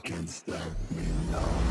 can stop me now.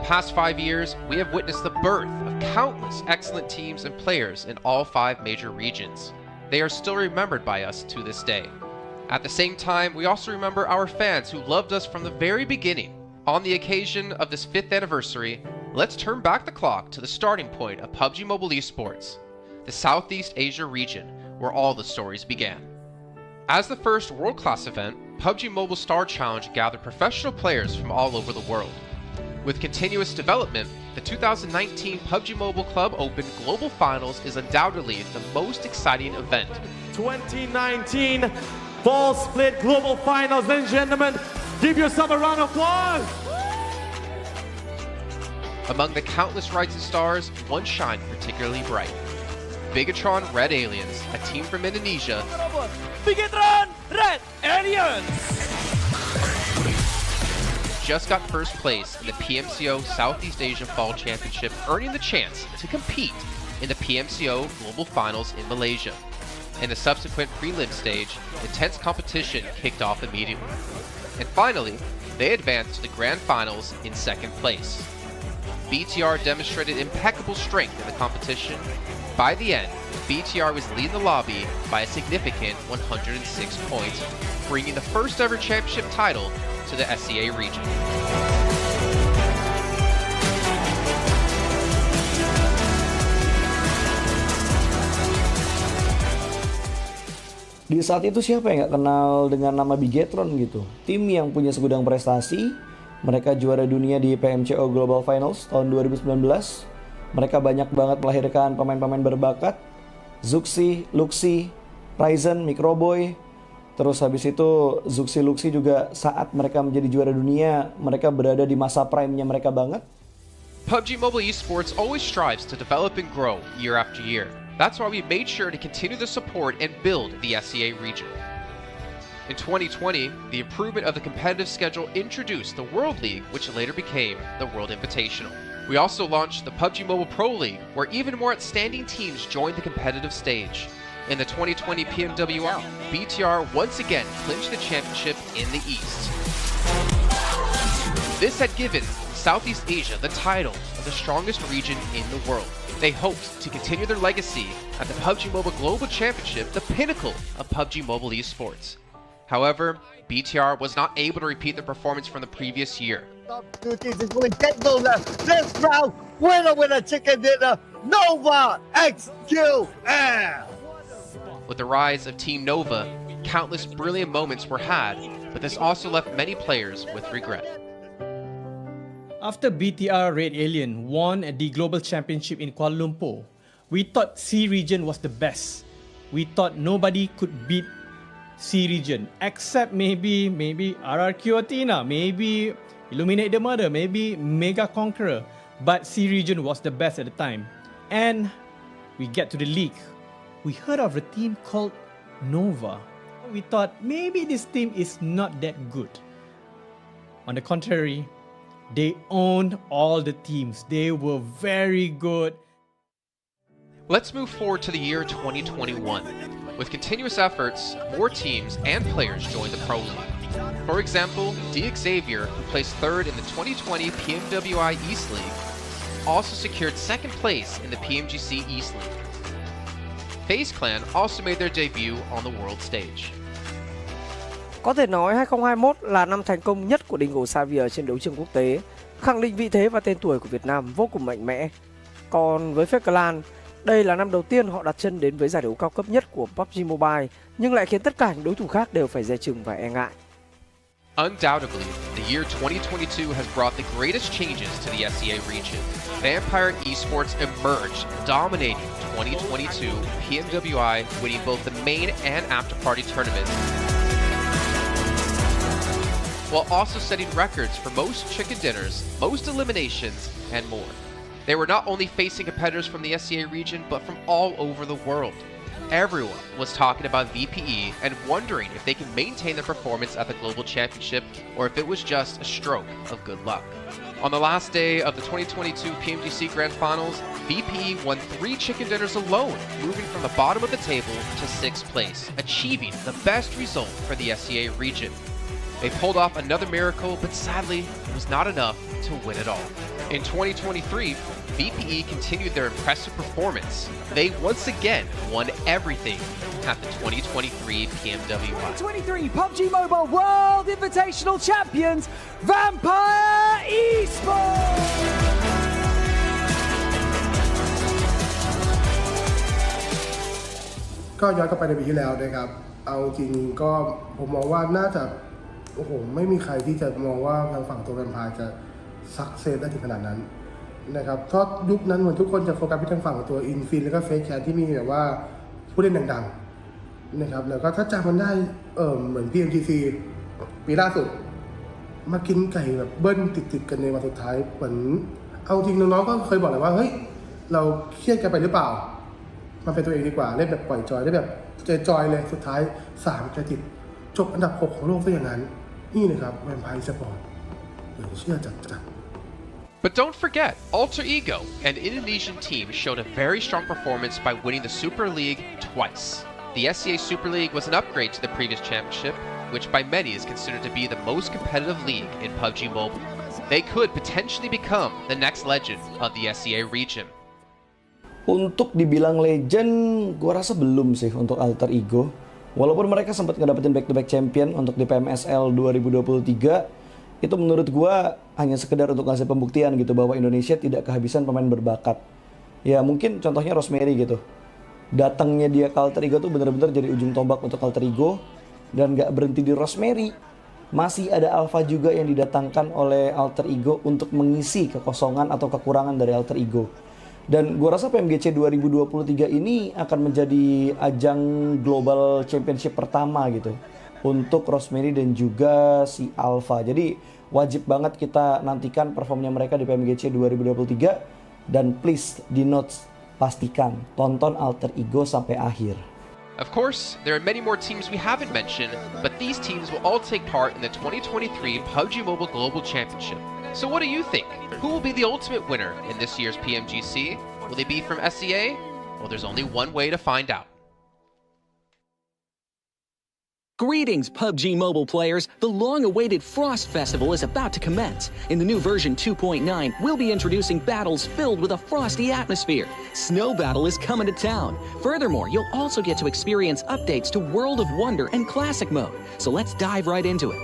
past 5 years, we have witnessed the birth of countless excellent teams and players in all 5 major regions. They are still remembered by us to this day. At the same time, we also remember our fans who loved us from the very beginning. On the occasion of this 5th anniversary, let's turn back the clock to the starting point of PUBG Mobile Esports, the Southeast Asia region, where all the stories began. As the first world-class event, PUBG Mobile Star Challenge gathered professional players from all over the world. With continuous development, the 2019 PUBG Mobile Club Open Global Finals is undoubtedly the most exciting event. 2019 Fall Split Global Finals, ladies and gentlemen, give yourself a round of applause! Among the countless rising stars, one shined particularly bright. Bigatron Red Aliens, a team from Indonesia, Bigatron Red Aliens! just got first place in the PMCO Southeast Asia Fall Championship, earning the chance to compete in the PMCO Global Finals in Malaysia. In the subsequent prelim stage, intense competition kicked off immediately. And finally, they advanced to the Grand Finals in 2nd place. BTR demonstrated impeccable strength in the competition. By the end, BTR was leading the lobby by a significant 106 points, bringing the first ever championship title to the SEA region. Di saat itu siapa yang nggak kenal dengan nama Bigatron gitu? Tim yang punya segudang prestasi, mereka juara dunia di PMCO Global Finals tahun 2019. Mereka banyak banget melahirkan pemain-pemain berbakat, Zuxi, Luxi, Ryzen, Microboy. Terus habis itu Zuxi, Luxi juga saat mereka menjadi juara dunia, mereka berada di masa prime-nya mereka banget. PUBG Mobile Esports always strives to develop and grow year after year. That's why we made sure to continue the support and build the SEA region. In 2020, the improvement of the competitive schedule introduced the World League, which later became the World Invitational. We also launched the PUBG Mobile Pro League, where even more outstanding teams joined the competitive stage. In the 2020 PMWL, BTR once again clinched the championship in the East. This had given Southeast Asia the title of the strongest region in the world. They hoped to continue their legacy at the PUBG Mobile Global Championship, the pinnacle of PUBG Mobile Esports. However, BTR was not able to repeat the performance from the previous year. Two teams is going to get goal this round. Winner, chicken dinner. Nova XQL. With the rise of Team Nova, countless brilliant moments were had, but this also left many players with regret. After BTR Red Alien won at the Global Championship in Kuala Lumpur, we thought C region was the best. We thought nobody could beat C region except maybe RRQ Athena, maybe Illuminate the Murder, maybe Mega Conqueror, but C region was the best at the time. And we get to the league. We heard of a team called Nova. We thought maybe this team is not that good. On the contrary, they owned all the teams. They were very good. Let's move forward to the year 2021. With continuous efforts, more teams and players joined the Pro League. For example, Xavier, who placed 3rd in the 2020 PMWI East League, also secured 2nd place in the PMGC East League. FaZe Clan also made their debut on the world stage. Có thể nói 2021 là năm thành công nhất của Dingo Xavier trên đấu trường quốc tế, khẳng định vị thế và tên tuổi của Việt Nam vô cùng mạnh mẽ. Còn với FaZe Clan, đây là năm đầu tiên họ đặt chân đến với giải đấu cao cấp nhất của PUBG Mobile, nhưng lại khiến tất cả những đối thủ khác đều phải dè chừng và e ngại. Undoubtedly, the year 2022 has brought the greatest changes to the SEA region. Vampire Esports emerged, dominating 2022 PMWI, winning both the main and after-party tournaments, while also setting records for most chicken dinners, most eliminations, and more. They were not only facing competitors from the SEA region, but from all over the world. Everyone was talking about VPE and wondering if they can maintain their performance at the Global Championship or if it was just a stroke of good luck. On the last day of the 2022 PMGC Grand Finals, VPE won 3 chicken dinners alone, moving from the bottom of the table to 6th place, achieving the best result for the SEA region. They pulled off another miracle, but sadly, it was not enough to win it all. In 2023, BPE continued their impressive performance. They once again won everything at the 2023 PMWI. 2023 PUBG Mobile World Invitational Champions, Vampire Esports! ก็ย้อนกลับไปในปีที่แล้วนะครับเอาจริงก็ผมมองว่าน่าจะโอ้โหไม่มีใครที่จะมองว่าทางฝั่งตัวแวมไพร์จะซักเซสได้ถึงขนาดนั้นนะครับเพราะยุคนั้นเหมือนทุกคนจะโฟกัสไปทางฝั่งตัวอินฟินแล้วก็เฟซแคทที่มีแบบว่าผู้เล่นดังๆนะครับแล้วก็ถ้าจำมันได้เหมือน PMGC ปีล่าสุดมากินไก่แบบเบิ้ลติดกันในวันสุดท้ายเหมือนเอาจริงน้องๆก็เคยบอกเลยว่าเฮ้ยเราเครียดกันไปหรือเปล่ามันเป็นตัวเองดีกว่าเล่นแบบปล่อยจอยได้แบบจอยเลยสุดท้าย3จะติดจบอันดับ6ของโลกซะอย่างนั้นนี่นะครับแวมไพร์สปอร์ตเชื่อจัด But don't forget, Alter Ego, an Indonesian team, showed a very strong performance by winning the Super League twice. The SCA Super League was an upgrade to the previous championship, which by many is considered to be the most competitive league in PUBG Mobile. They could potentially become the next legend of the SCA region. Untuk dibilang legend, gua rasa belum sih untuk Alter Ego. Walaupun mereka sempat ngedapetin back-to-back champion untuk di PMSL 2023, itu menurut gua hanya sekedar untuk ngasih pembuktian gitu bahwa Indonesia tidak kehabisan pemain berbakat. Ya mungkin contohnya Rosemary gitu. Datangnya dia ke Alter Ego tuh bener-bener jadi ujung tombak untuk Alter Ego. Dan gak berhenti di Rosemary. Masih ada Alpha juga yang didatangkan oleh Alter Ego untuk mengisi kekosongan atau kekurangan dari Alter Ego. Dan gue rasa PMGC 2023 ini akan menjadi ajang global championship pertama gitu untuk Rosemary dan juga si Alpha. Jadi wajib banget kita nantikan performnya mereka di PMGC 2023. Dan please di notes pastikan tonton Alter Ego sampai akhir. Of course, there are many more teams we haven't mentioned, but these teams will all take part in the 2023 PUBG Mobile Global Championship. So what do you think? Who will be the ultimate winner in this year's PMGC? Will they be from SCA? Well, there's only one way to find out. Greetings, PUBG Mobile players! The long-awaited Frost Festival is about to commence. In the new version 2.9, we'll be introducing battles filled with a frosty atmosphere. Snow Battle is coming to town. Furthermore, you'll also get to experience updates to World of Wonder and Classic Mode. So let's dive right into it.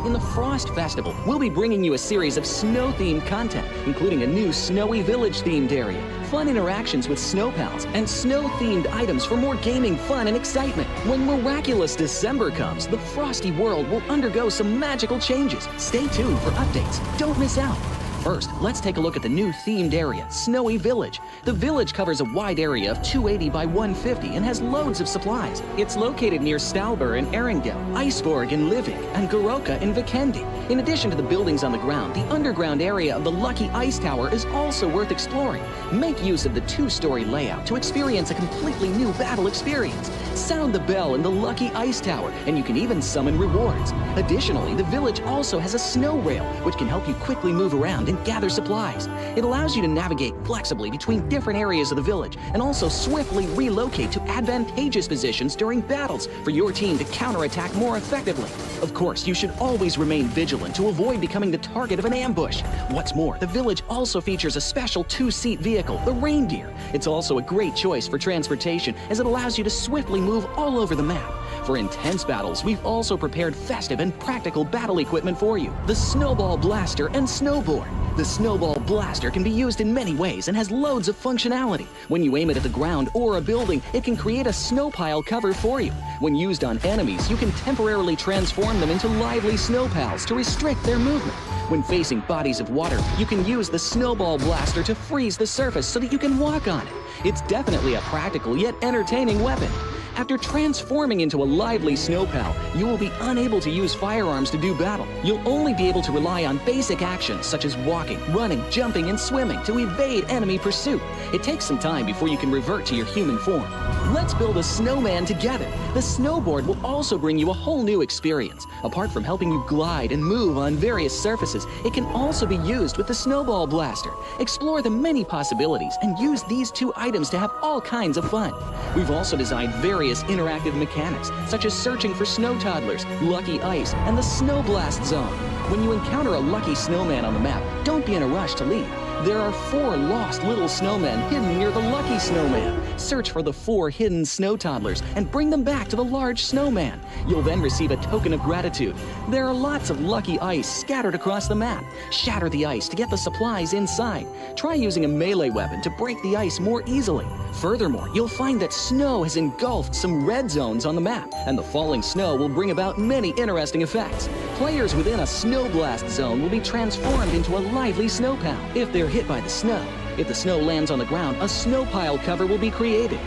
In the Frost Festival, we'll be bringing you a series of snow-themed content, including a new Snowy Village-themed area, fun interactions with snow pals, and snow-themed items for more gaming fun and excitement. When miraculous December comes, the Frosty world will undergo some magical changes. Stay tuned for updates. Don't miss out. First, let's take a look at the new themed area, Snowy Village. The village covers a wide area of 280 by 150 and has loads of supplies. It's located near Stalber in Erringdale, Iceborg in Livik, and Goroka in Vikendi. In addition to the buildings on the ground, the underground area of the Lucky Ice Tower is also worth exploring. Make use of the two-story layout to experience a completely new battle experience. Sound the bell in the Lucky Ice Tower, and you can even summon rewards. Additionally, the village also has a snow rail, which can help you quickly move around and gather supplies. It allows you to navigate flexibly between different areas of the village and also swiftly relocate to advantageous positions during battles for your team to counterattack more effectively. Of course, you should always remain vigilant to avoid becoming the target of an ambush. What's more, the village also features a special two-seat vehicle, the Reindeer. It's also a great choice for transportation as it allows you to swiftly move all over the map. For intense battles, we've also prepared festive and practical battle equipment for you, the Snowball Blaster and Snowboard. The Snowball Blaster can be used in many ways and has loads of functionality. When you aim it at the ground or a building, it can create a snow pile cover for you. When used on enemies, you can temporarily transform them into lively snow pals to restrict their movement. When facing bodies of water, you can use the Snowball Blaster to freeze the surface so that you can walk on it. It's definitely a practical yet entertaining weapon. After transforming into a lively snow pal, you will be unable to use firearms to do battle. You'll only be able to rely on basic actions such as walking, running, jumping, and swimming to evade enemy pursuit. It takes some time before you can revert to your human form. Let's build a snowman together. The snowboard will also bring you a whole new experience. Apart from helping you glide and move on various surfaces, it can also be used with the Snowball Blaster. Explore the many possibilities and use these two items to have all kinds of fun. We've also designed very various interactive mechanics, such as searching for snow toddlers, lucky ice, and the snow blast zone. When you encounter a lucky snowman on the map, don't be in a rush to leave. There are 4 lost little snowmen hidden near the lucky snowman. Search for the 4 hidden snow toddlers and bring them back to the large snowman. You'll then receive a token of gratitude. There are lots of lucky ice scattered across the map. Shatter the ice to get the supplies inside. Try using a melee weapon to break the ice more easily. Furthermore, you'll find that snow has engulfed some red zones on the map, and the falling snow will bring about many interesting effects. Players within a snow blast zone will be transformed into a lively snow pal if they're hit by the snow. If the snow lands on the ground, a snow pile cover will be created.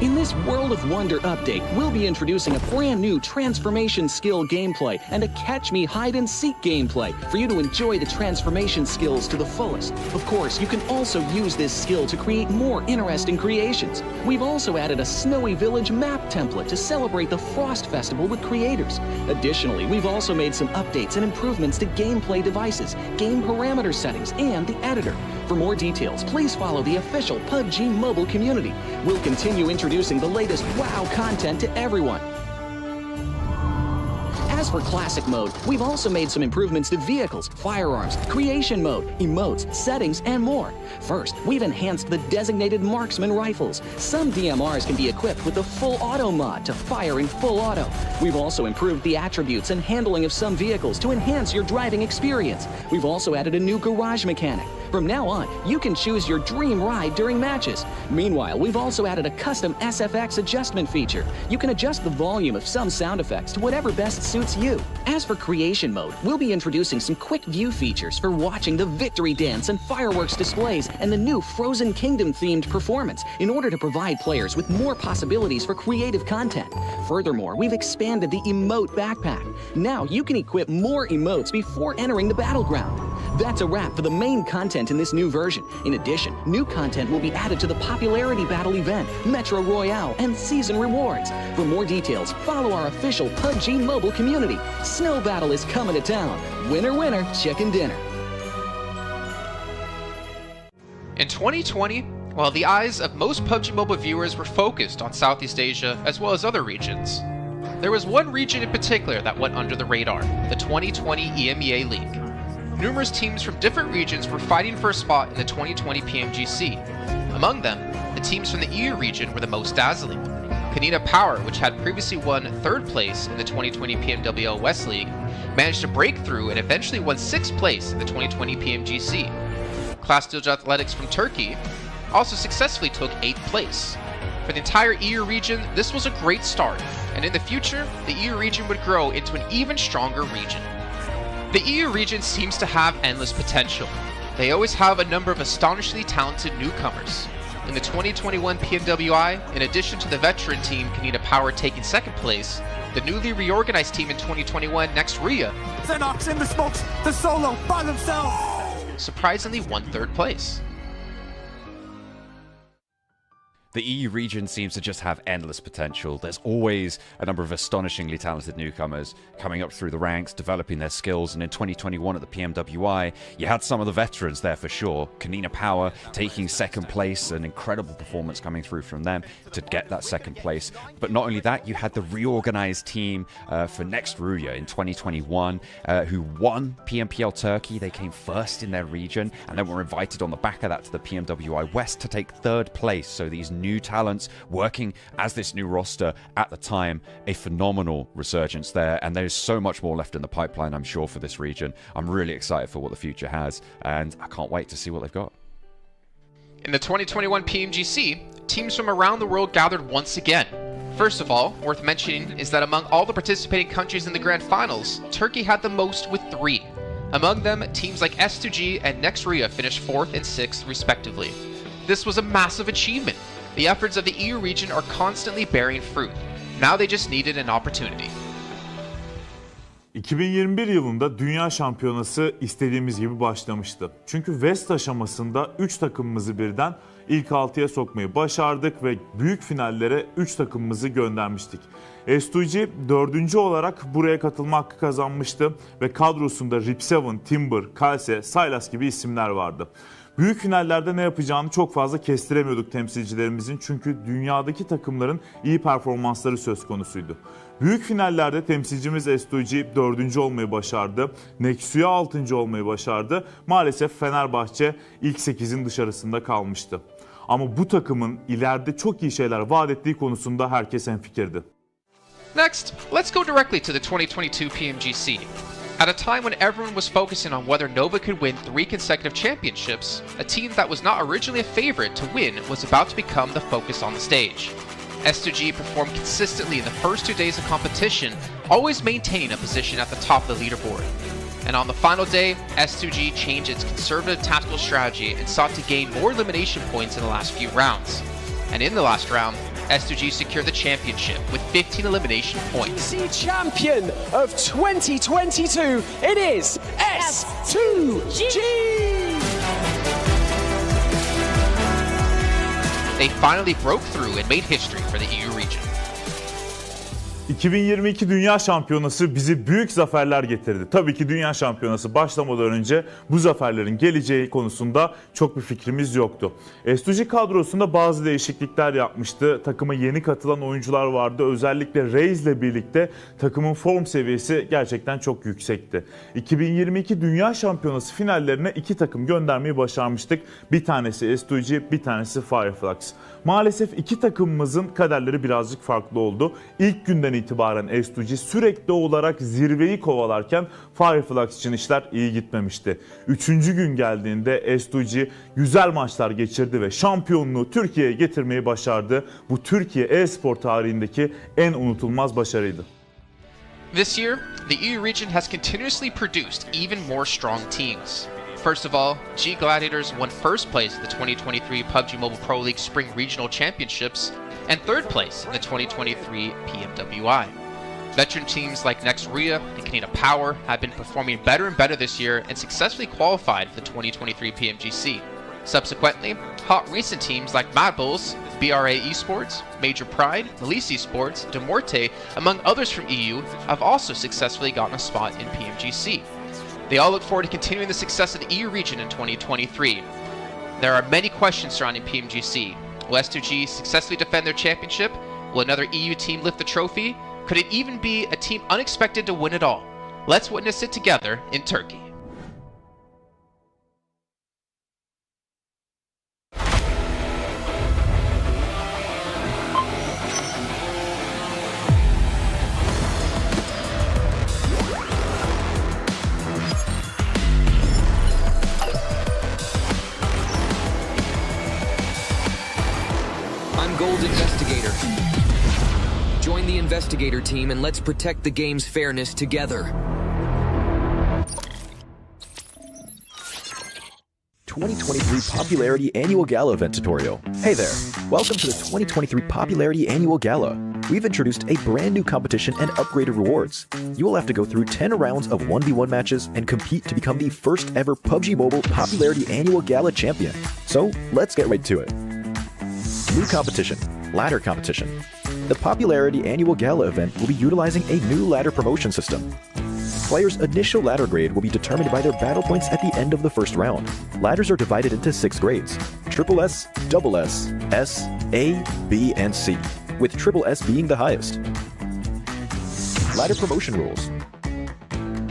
In this World of Wonder update, we'll be introducing a brand new transformation skill gameplay and a catch me hide and seek gameplay for you to enjoy the transformation skills to the fullest. Of course, you can also use this skill to create more interesting creations. We've also added a Snowy Village map template to celebrate the Frost Festival with creators. Additionally, we've also made some updates and improvements to gameplay devices, game parameter settings, and the editor. For more details, please follow the official PUBG mobile community. We'll continue introducing the latest WoW content to everyone. As for Classic Mode, we've also made some improvements to vehicles, firearms, creation mode, emotes, settings, and more. First, we've enhanced the designated marksman rifles. Some DMRs can be equipped with the full auto mod to fire in full auto. We've also improved the attributes and handling of some vehicles to enhance your driving experience. We've also added a new garage mechanic. From now on, you can choose your dream ride during matches. Meanwhile, we've also added a custom SFX adjustment feature. You can adjust the volume of some sound effects to whatever best suits you. As for creation mode, we'll be introducing some quick view features for watching the victory dance and fireworks displays and the new Frozen Kingdom themed performance in order to provide players with more possibilities for creative content. Furthermore, we've expanded the emote backpack. Now you can equip more emotes before entering the battleground. That's a wrap for the main content in this new version. In addition, new content will be added to the popularity battle event, Metro Royale, and season rewards. For more details, follow our official PUBG mobile community. Snow Battle is coming to town. Winner, winner, chicken dinner. In 2020, while the eyes of most PUBG Mobile viewers were focused on Southeast Asia as well as other regions, there was one region in particular that went under the radar, the 2020 EMEA League. Numerous teams from different regions were fighting for a spot in the 2020 PMGC. Among them, the teams from the EU region were the most dazzling. Kanina Power, which had previously won 3rd place in the 2020 PMWL West League, managed to break through and eventually won 6th place in the 2020 PMGC. Class Dilge Athletics from Turkey also successfully took 8th place. For the entire EU region, this was a great start, and in the future, the EU region would grow into an even stronger region. The EU region seems to have endless potential. They always have a number of astonishingly talented newcomers. In the 2021 PMWI, in addition to the veteran team Kanina Power taking 2nd place, the newly reorganized team in 2021, Next Ria, Xenox in the smokes, the solo by themselves, surprisingly won 3rd place. The EU region seems to just have endless potential. There's always a number of astonishingly talented newcomers coming up through the ranks, developing their skills, and in 2021 at the PMWI, you had some of the veterans there for sure. Kanina Power taking 2nd place, an incredible performance coming through from them to get that 2nd place. But not only that, you had the reorganized team for Next Ruya in 2021 who won PMPL Turkey. They came 1st in their region and then were invited on the back of that to the PMWI West to take 3rd place. So these new talents working as this new roster at the time, a phenomenal resurgence there, and there's so much more left in the pipeline, I'm sure, for this region. I'm really excited for what the future has, and I can't wait to see what they've got. In the 2021 PMGC, teams from around the world gathered once again. First of all, worth mentioning is that among all the participating countries in the grand finals, Turkey had the most with 3. Among them, teams like S2G and Next Ria finished 4th and 6th respectively. This was a massive achievement. The efforts of the EU region are constantly bearing fruit. Now they just needed an opportunity. 2021 yılında Dünya Şampiyonası istediğimiz gibi başlamıştı. Çünkü West aşamasında 3 takımımızı birden ilk 6'ya sokmayı başardık ve büyük finallere 3 takımımızı göndermiştik. S2G 4. olarak buraya katılma hakkı kazanmıştı ve kadrosunda Rip7, Timber, Kalse, Sylas gibi isimler vardı. Büyük finallerde ne yapacağını çok fazla kestiremiyorduk temsilcilerimizin çünkü dünyadaki takımların iyi performansları söz konusuydu. Büyük finallerde temsilcimiz S2G 4. olmayı başardı. Nexu'ya 6. olmayı başardı. Maalesef Fenerbahçe ilk 8'in dışarısında kalmıştı. Ama bu takımın ileride çok iyi şeyler vaat ettiği konusunda herkes hemfikirdi. Next, let's go directly to the 2022 PMGC. At a time when everyone was focusing on whether Nova could win 3 consecutive championships, a team that was not originally a favorite to win was about to become the focus on the stage. S2G performed consistently in the first 2 days of competition, always maintaining a position at the top of the leaderboard. And on the final day, S2G changed its conservative tactical strategy and sought to gain more elimination points in the last few rounds. And in the last round, S2G secured the championship with 15 elimination points. Champion of 2022, it is S2G! They finally broke through and made history for the EU region. 2022 Dünya Şampiyonası bizi büyük zaferler getirdi. Tabii ki Dünya Şampiyonası başlamadan önce bu zaferlerin geleceği konusunda çok bir fikrimiz yoktu. S2G kadrosunda bazı değişiklikler yapmıştı. Takıma yeni katılan oyuncular vardı. Özellikle Reis ile birlikte takımın form seviyesi gerçekten çok yüksekti. 2022 Dünya Şampiyonası finallerine 2 takım göndermeyi başarmıştık. Bir tanesi S2G, bir tanesi Fireflux. Maalesef 2 takımımızın kaderleri birazcık farklı oldu. İlk günden itibaren S2G sürekli olarak zirveyi kovalarken Fireflux için işler iyi gitmemişti. 3. gün geldiğinde S2G güzel maçlar geçirdi ve şampiyonluğu Türkiye'ye getirmeyi başardı. Bu Türkiye e-spor tarihindeki en unutulmaz başarıydı. This year, the EU region has continuously produced even more strong teams. First of all, G Gladiators won first place at the 2023 PUBG Mobile Pro League Spring Regional Championships and third place in the 2023 PMWI. Veteran teams like Next Ria and Canada Power have been performing better and better this year and successfully qualified for the 2023 PMGC. Subsequently, hot recent teams like Mad Bulls, BRA Esports, Major Pride, Elise Esports, Demorte, among others from EU, have also successfully gotten a spot in PMGC. They all look forward to continuing the success of the EU region in 2023. There are many questions surrounding PMGC. Will S2G successfully defend their championship? Will another EU team lift the trophy? Could it even be a team unexpected to win it all? Let's witness it together in Turkey. Gold Investigator. Join the Investigator team and let's protect the game's fairness together. 2023 Popularity Annual Gala event tutorial. Hey there, welcome to the 2023 Popularity Annual Gala. We've introduced a brand new competition and upgraded rewards. You will have to go through 10 rounds of 1v1 matches and compete to become the first ever PUBG Mobile Popularity Annual Gala champion. So let's get right to it. New competition, ladder competition. The Popularity Annual Gala event will be utilizing a new ladder promotion system. Players' initial ladder grade will be determined by their battle points at the end of the first round. Ladders are divided into 6 grades: Triple S, Double S, S, A, B, and C, with Triple S being the highest. Ladder promotion rules.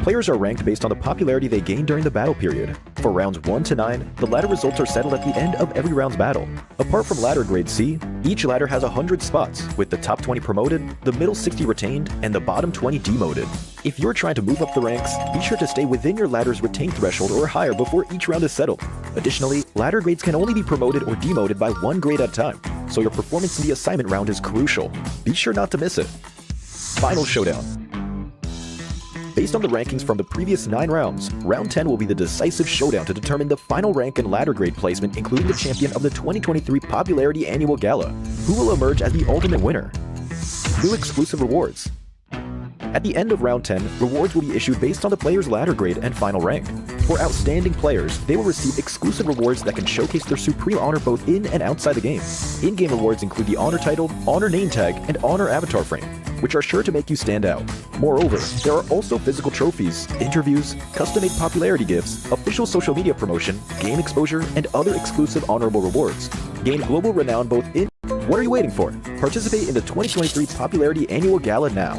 Players are ranked based on the popularity they gain during the battle period. For rounds 1 to 9, the ladder results are settled at the end of every round's battle. Apart from ladder grade C, each ladder has 100 spots, with the top 20 promoted, the middle 60 retained, and the bottom 20 demoted. If you're trying to move up the ranks, be sure to stay within your ladder's retained threshold or higher before each round is settled. Additionally, ladder grades can only be promoted or demoted by 1 grade at a time, so your performance in the assignment round is crucial. Be sure not to miss it. Final Showdown. Based on the rankings from the previous 9 rounds, Round 10 will be the decisive showdown to determine the final rank and ladder grade placement, including the champion of the 2023 Popularity Annual Gala, who will emerge as the ultimate winner. New exclusive rewards. At the end of Round 10, rewards will be issued based on the player's ladder grade and final rank. For outstanding players, they will receive exclusive rewards that can showcase their supreme honor both in and outside the game. In-game rewards include the Honor Title, Honor Name Tag, and Honor Avatar Frame, which are sure to make you stand out. Moreover, there are also physical trophies, interviews, custom-made popularity gifts, official social media promotion, game exposure, and other exclusive honorable rewards. Gain global renown both in... What are you waiting for? Participate in the 2023 Popularity Annual Gala now.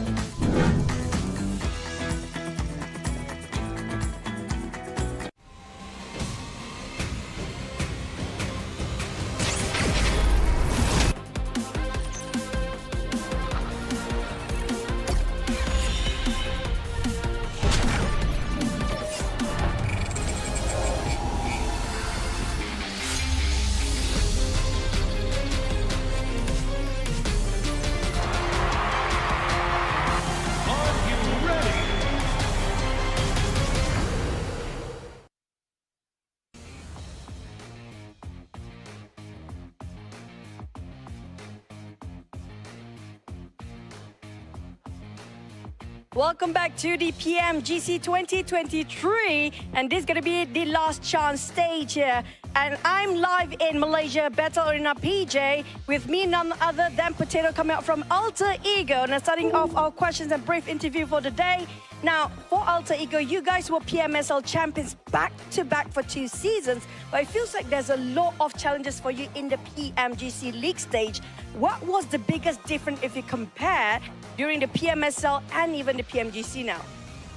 Welcome back to the PMGC 2023, and this is going to be the last chance stage here. And I'm live in Malaysia, Battle Arena PJ, with me none other than Potato coming out from Alter Ego. Now starting off our questions and brief interview for the day. Now, for Alter Ego, you guys were PMSL champions back-to-back for 2 seasons, but it feels like there's a lot of challenges for you in the PMGC League stage. What was the biggest difference if you compare during the PMSL and even the PMGC now?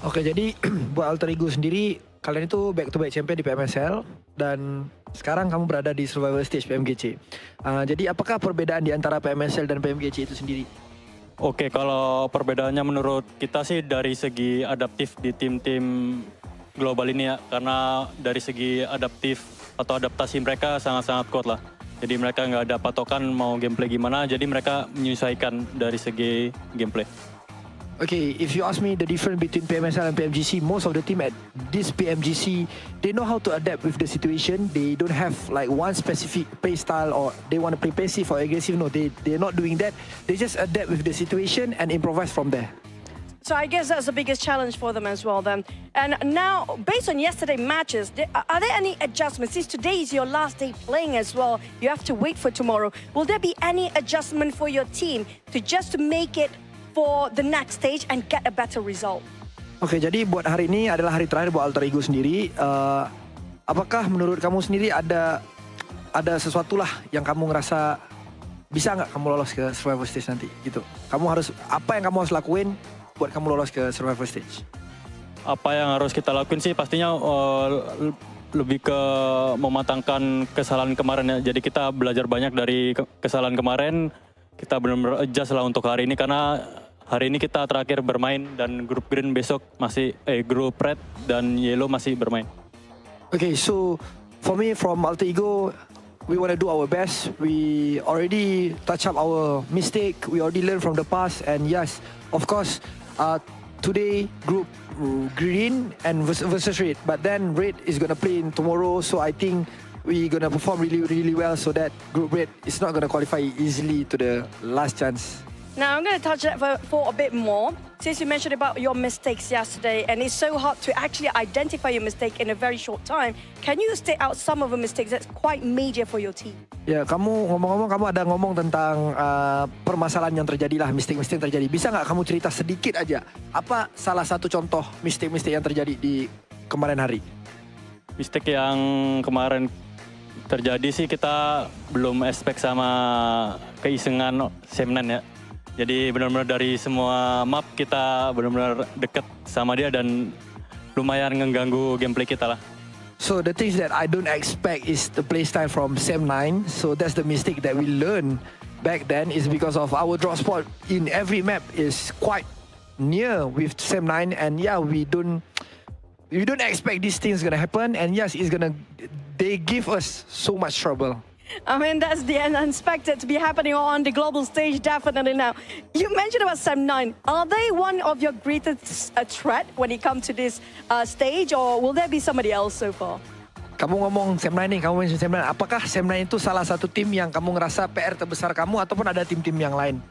Oke, jadi buat Alter Ego sendiri, kalian itu back-to-back champion di PMSL dan sekarang kamu berada di survival stage PMGC. Jadi apakah perbedaan di antara PMSL dan PMGC itu sendiri? Oke, kalau perbedaannya menurut kita sih dari segi adaptif di tim-tim global ini ya. Karena dari segi adaptif atau adaptasi mereka sangat-sangat kuat lah. Jadi mereka nggak ada patokan mau gameplay gimana, jadi mereka menyesuaikan dari segi gameplay. Okay, if you ask me the difference between PMSL and PMGC, most of the team at this PMGC, they know how to adapt with the situation. They don't have like one specific play style or they want to play passive or aggressive. No, they're not doing that. They just adapt with the situation and improvise from there. So I guess that's the biggest challenge for them as well then. And now, based on yesterday's matches, are there any adjustments? Since today is your last day playing as well, you have to wait for tomorrow. Will there be any adjustment for your team to just make it for the next stage and get a better result? Oke, jadi buat hari ini adalah hari terakhir buat Alter Ego sendiri. Apakah menurut kamu sendiri ada sesuatu lah yang kamu ngerasa bisa nggak kamu lolos ke survival stage nanti gitu? Apa yang kamu harus lakuin buat kamu lolos ke survival stage? Apa yang harus kita lakuin sih pastinya lebih ke mematangkan kesalahan kemarin ya. Jadi kita belajar banyak dari kesalahan kemarin. Kita benar-benar adjust lah untuk hari ini karena hari ini kita terakhir bermain dan grup green besok masih grup red dan yellow masih bermain. Okay, so for me from Alter Ego, we want to do our best. We already touch up our mistake. We already learned from the past, and yes, of course, today group green and versus red, but then red is gonna play in tomorrow. So I think we're gonna perform really well so that group red is not gonna qualify easily to the last chance. Now I'm gonna touch that for a bit more. Since you mentioned about your mistakes yesterday, and it's so hard to actually identify your mistake in a very short time, can you state out some of the mistakes that's quite major for your team? Ya, kamu ngomong-ngomong, kamu ada ngomong tentang permasalahan yang terjadi lah, mistake-mistake yang terjadi. Bisa nggak kamu cerita sedikit aja, apa salah satu contoh mistake-mistake yang terjadi di kemarin hari? Mistake yang kemarin terjadi sih kita belum expect sama keisengan Semnan ya. Jadi benar-benar dari semua map kita benar-benar deket sama dia dan lumayan mengganggu gameplay kita lah. So the things that I don't expect is the playstyle from Sem9. So that's the mistake that we learned back then is because of our drop spot in every map is quite near with Sem9, and yeah, we don't expect these things gonna happen, and yes, they give us so much trouble. I mean, that's the unexpected to be happening on the global stage, definitely now. You mentioned about Sem9. Are they one of your greatest threat when it comes to this stage, or will there be somebody else so far? Kamu ngomong Sem9 nih, kamu mention Sem9. Apakah Sem9 itu salah satu tim yang kamu ngerasa PR terbesar kamu, ataupun ada tim-tim yang lain?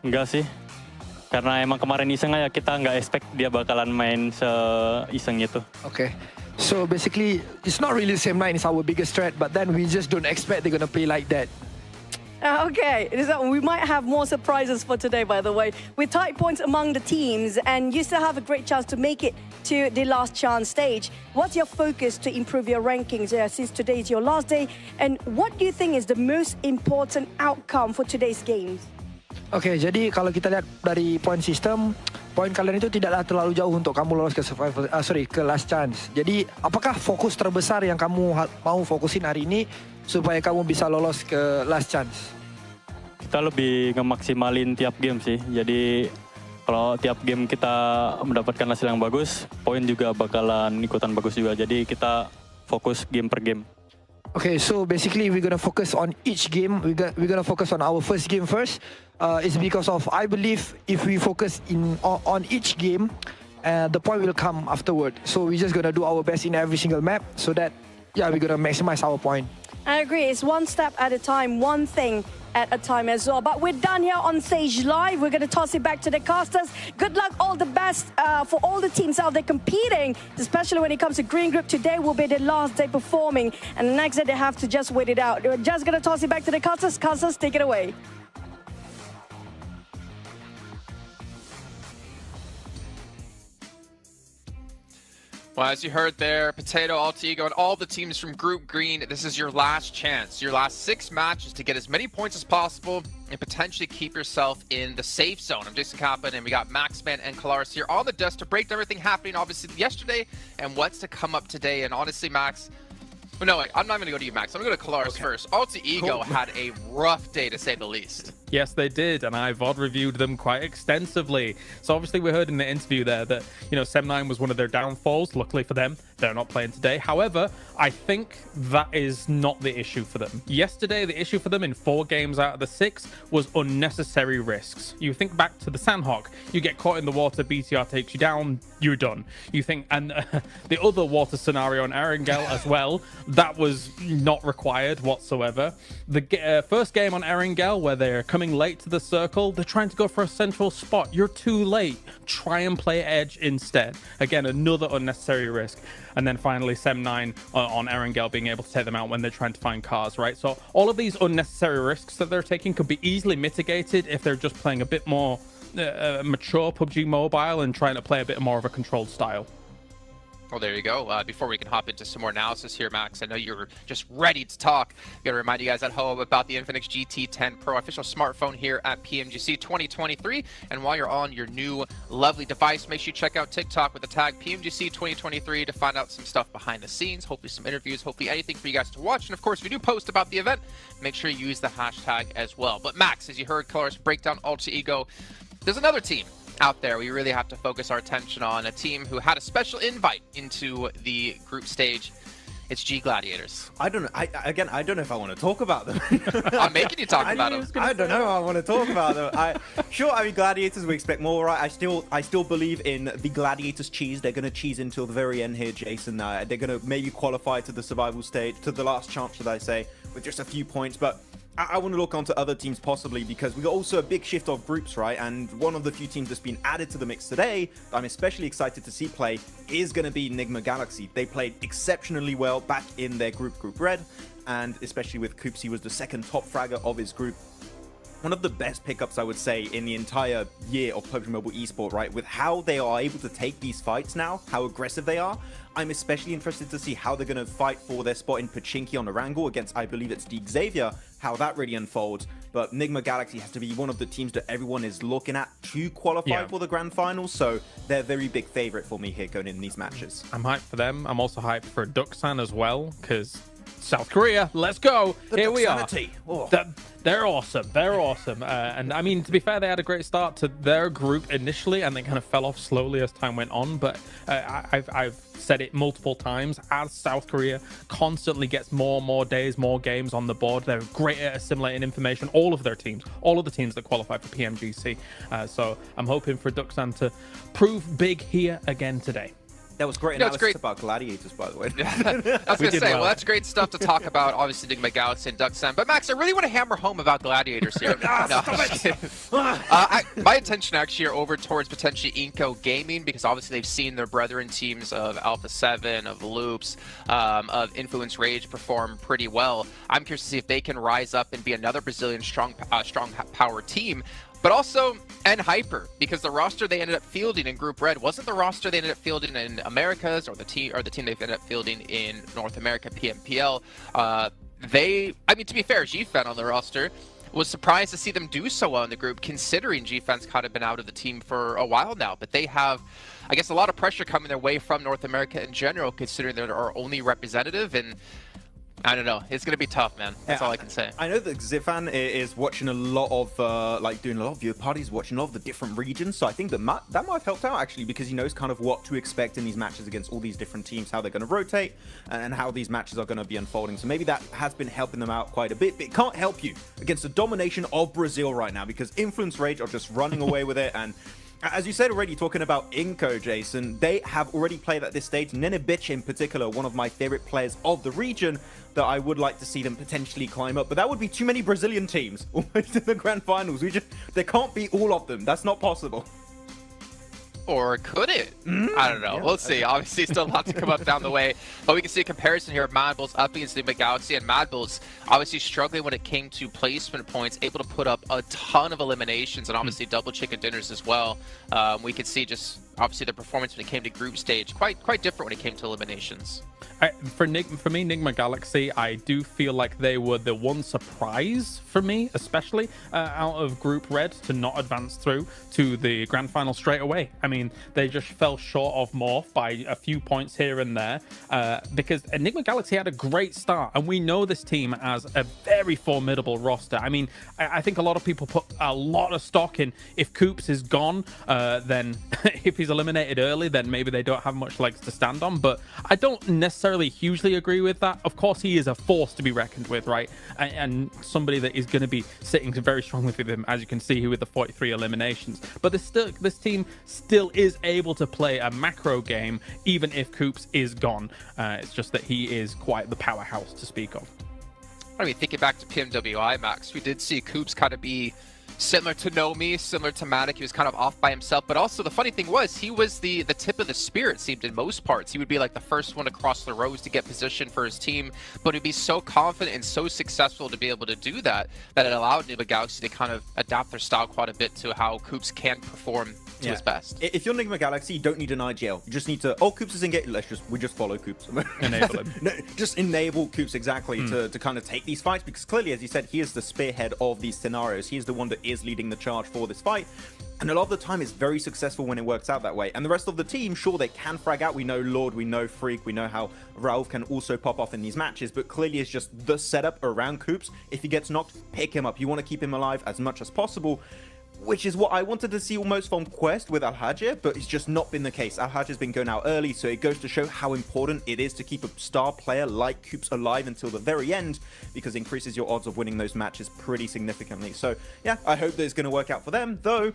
Enggak sih. Karena emang kemarin iseng aja, kita nggak expect dia bakalan main se-iseng itu. Okay. So basically, it's not really Sem9 is our biggest threat, but then we just don't expect they're gonna play like that. Okay, so we might have more surprises for today, by the way. With tight points among the teams, and you still have a great chance to make it to the last chance stage. What's your focus to improve your rankings since today is your last day? And what do you think is the most important outcome for today's games? Okay, jadi kalau kita lihat dari point system, poin kalian itu tidaklah terlalu jauh untuk kamu lolos ke ke last chance. Jadi, apakah fokus terbesar yang kamu mau fokusin hari ini supaya kamu bisa lolos ke last chance? Kita lebih ngemaksimalin tiap game sih. Jadi kalau tiap game kita mendapatkan hasil yang bagus, poin juga bakalan ikutan bagus juga. Jadi kita fokus game per game. Okay, so basically we're gonna focus on each game. We're gonna focus on our first game first. It's because of I believe if we focus on each game, the point will come afterward. So we're just gonna do our best in every single map so that we're gonna maximize our point. I agree. It's one step at a time, one thing at a time as well. But we're done here on stage live. We're going to toss it back to the casters. Good luck, all the best for all the teams out there competing, especially when it comes to Green Group. Today will be the last day performing, and the next day they have to just wait it out. We're just going to toss it back to the casters. Casters, take it away. Well, as you heard there, Potato, Altigo, and all the teams from Group Green, this is your last chance, your last 6 matches to get as many points as possible and potentially keep yourself in the safe zone. I'm Jason Kaplan, and we got Maxman and Kalaris here on the desk to break down everything happening, obviously, yesterday and what's to come up today. And honestly, Max, well, no, wait, I'm not going to go to you, Max. I'm going to go to Kalaris first. Altigo had a rough day, to say the least. Yes, they did, and I VOD reviewed them quite extensively. So obviously we heard in the interview there that, Sem9 was one of their downfalls. Luckily for them, they're not playing today. However, I think that is not the issue for them. Yesterday, the issue for them in 4 games out of the 6 was unnecessary risks. You think back to the Sandhawk, you get caught in the water, BTR takes you down, you're done. You think, and the other water scenario on Erangel as well, that was not required whatsoever. The first game on Erangel, where they're coming late to the circle, they're trying to go for a central spot. You're too late. Try and play edge instead. Again, another unnecessary risk. And then finally, Sem9 on Erangel being able to take them out when they're trying to find cars, right? So all of these unnecessary risks that they're taking could be easily mitigated if they're just playing a bit more mature PUBG Mobile and trying to play a bit more of a controlled style. Well, there you go. Before we can hop into some more analysis here, Max, I know you're just ready to talk. Got to remind you guys at home about the Infinix GT10 Pro official smartphone here at PMGC 2023. And while you're on your new lovely device, make sure you check out TikTok with the tag PMGC 2023 to find out some stuff behind the scenes, hopefully some interviews, hopefully anything for you guys to watch. And of course, if we do post about the event, make sure you use the hashtag as well. But Max, as you heard Kalaris break down Altigo, there's another team out there we really have to focus our attention on, a team who had a special invite into the group stage. It's G Gladiators. I don't know. I don't know if I want to talk about them. I'm making you talk about them. I don't know. I want to talk about them. I mean, Gladiators, we expect more, right? I still believe in the Gladiators cheese. They're going to cheese until the very end here, Jason. They're going to maybe qualify to the survival stage, to the last chance, should I say, with just a few points. But I want to look onto other teams possibly, because we got also a big shift of groups, right? And one of the few teams that's been added to the mix today that I'm especially excited to see play is going to be Nigma Galaxy. They played exceptionally well back in their Group Red, and especially with Coops, he was the second top fragger of his group. One of the best pickups, I would say, in the entire year of PUBG Mobile eSport, right? With how they are able to take these fights now, how aggressive they are. I'm especially interested to see how they're going to fight for their spot in Pachinki on the Wrangle against, I believe it's the Xavier, how that really unfolds. But Nigma Galaxy has to be one of the teams that everyone is looking at to qualify for the Grand Finals, so they're a very big favorite for me here going in these matches. I'm hyped for them. I'm also hyped for Duxan as well, because South Korea, let's go. Here we are. Oh. They're awesome. They're awesome. And I mean, to be fair, they had a great start to their group initially, and they kind of fell off slowly as time went on. But I've said it multiple times, as South Korea constantly gets more and more days, more games on the board, they're great at assimilating information. All of their teams, all of the teams that qualify for PMGC. So I'm hoping for Duxan to prove big here again today. That was great analysis about gladiators, by the way. I was going to say, well, that's great stuff to talk about, obviously, Enigma Galaxy and Duxan. But, Max, I really want to hammer home about gladiators here. My attention actually are over towards potentially Inco Gaming, because obviously they've seen their brethren teams of Alpha 7, of Loops, of Influence Rage perform pretty well. I'm curious to see if they can rise up and be another Brazilian strong power team. But also Hyper, because the roster they ended up fielding in Group Red wasn't the roster they ended up fielding in Americas, or the team they ended up fielding in North America PMPL. I mean, to be fair, GFen on the roster was surprised to see them do so well in the group, considering GFen's kind of been out of the team for a while now. But they have, I guess, a lot of pressure coming their way from North America in general, considering they're our only representative. And I don't know. It's going to be tough, man. That's all I can say. I know that Zifan is watching a lot of, doing a lot of viewer parties, watching a lot of the different regions. So I think that might have helped out, actually, because he knows kind of what to expect in these matches against all these different teams, how they're going to rotate, and how these matches are going to be unfolding. So maybe that has been helping them out quite a bit. But it can't help you against the domination of Brazil right now, because Influence Rage are just running away with it. And as you said already, talking about Inco, Jason, they have already played at this stage. Nenebich in particular, one of my favorite players of the region, that I would like to see them potentially climb up. But that would be too many Brazilian teams almost in the grand finals. There can't be all of them. That's not possible. Or could it? I don't know. Yeah, we'll see. Obviously, still a lot to come up down the way. But we can see a comparison here of Mad Bulls up against Enigma Galaxy. And Mad Bulls obviously struggling when it came to placement points, able to put up a ton of eliminations and obviously double chicken dinners as well. We could see just obviously the performance when it came to group stage quite different when it came to eliminations. For me, Enigma Galaxy, I do feel like they were the one surprise for me, especially out of Group Red, to not advance through to the grand final straight away. I mean, they just fell short of Morph by a few points here and there, because Enigma Galaxy had a great start, and we know this team as a very formidable roster. I mean, I think a lot of people put a lot of stock in if Coops is gone, then if he's eliminated early, then maybe they don't have much legs to stand on. But I don't necessarily hugely agree with that. Of course, he is a force to be reckoned with, right? And somebody that is going to be sitting very strongly with him, as you can see here with the 43 eliminations. But this team still is able to play a macro game, even if Coops is gone. It's just that he is quite the powerhouse to speak of. I mean, thinking back to PMWI, Max, we did see Coops kind of be similar to Nomi, similar to Matic. He was kind of off by himself, but also the funny thing was he was the tip of the spear, it seemed, in most parts. He would be like the first one across the rows to get position for his team, but he'd be so confident and so successful to be able to do that it allowed Enigma Galaxy to kind of adapt their style quite a bit to how Coops can perform to his best. If you're Enigma Galaxy, you don't need an IGL. You just need to, Coops is engaged, we just follow Coops. Enable him. No, just enable Coops, exactly, to kind of take these fights, because clearly, as you said, he is the spearhead of these scenarios. He is the one that is leading the charge for this fight. And a lot of the time it's very successful when it works out that way. And the rest of the team, sure, they can frag out. We know Lord, we know Freak, we know how Rauf can also pop off in these matches, but clearly it's just the setup around Coops. If he gets knocked, pick him up. You want to keep him alive as much as possible, which is what I wanted to see almost from Quest with Al-Hajj, but it's just not been the case. Al-Hajj has been going out early, so it goes to show how important it is to keep a star player like Coops alive until the very end, because it increases your odds of winning those matches pretty significantly. So yeah, I hope that it's going to work out for them, though.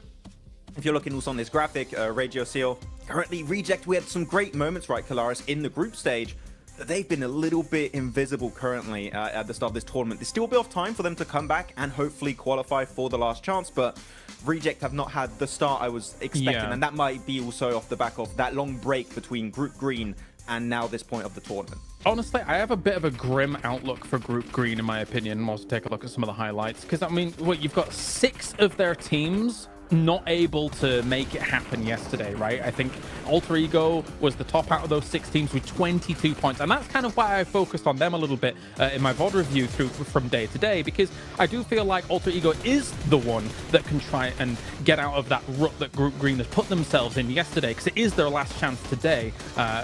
If you're looking also on this graphic, Radio Seal, currently Reject, we had some great moments, right, Kalaris, in the group stage. They've been a little bit invisible currently at the start of this tournament. There's still a bit of time for them to come back and hopefully qualify for the last chance, but Reject have not had the start I was expecting, and that might be also off the back of that long break between Group Green and now this point of the tournament. Honestly, I have a bit of a grim outlook for Group Green, in my opinion. We'll also take a look at some of the highlights, because, I mean, you've got 6 of their teams not able to make it happen yesterday, right? I think Alter Ego was the top out of those 6 teams with 22 points, and that's kind of why I focused on them a little bit in my VOD review from day to day, because I do feel like Alter Ego is the one that can try and get out of that rut that Group Green has put themselves in yesterday, because it is their last chance today.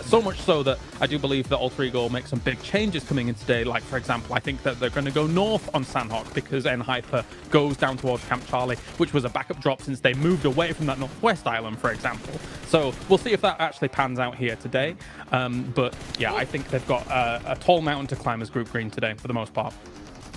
So much so that I do believe that Alter Ego will make some big changes coming in today. Like, for example, I think that they're going to go north on Sandhawk, because Hyper goes down towards Camp Charlie, which was a backup drop since they moved away from that northwest island, for example. So we'll see if that actually pans out here today. But yeah, I think they've got a tall mountain to climb as Group Green today, for the most part.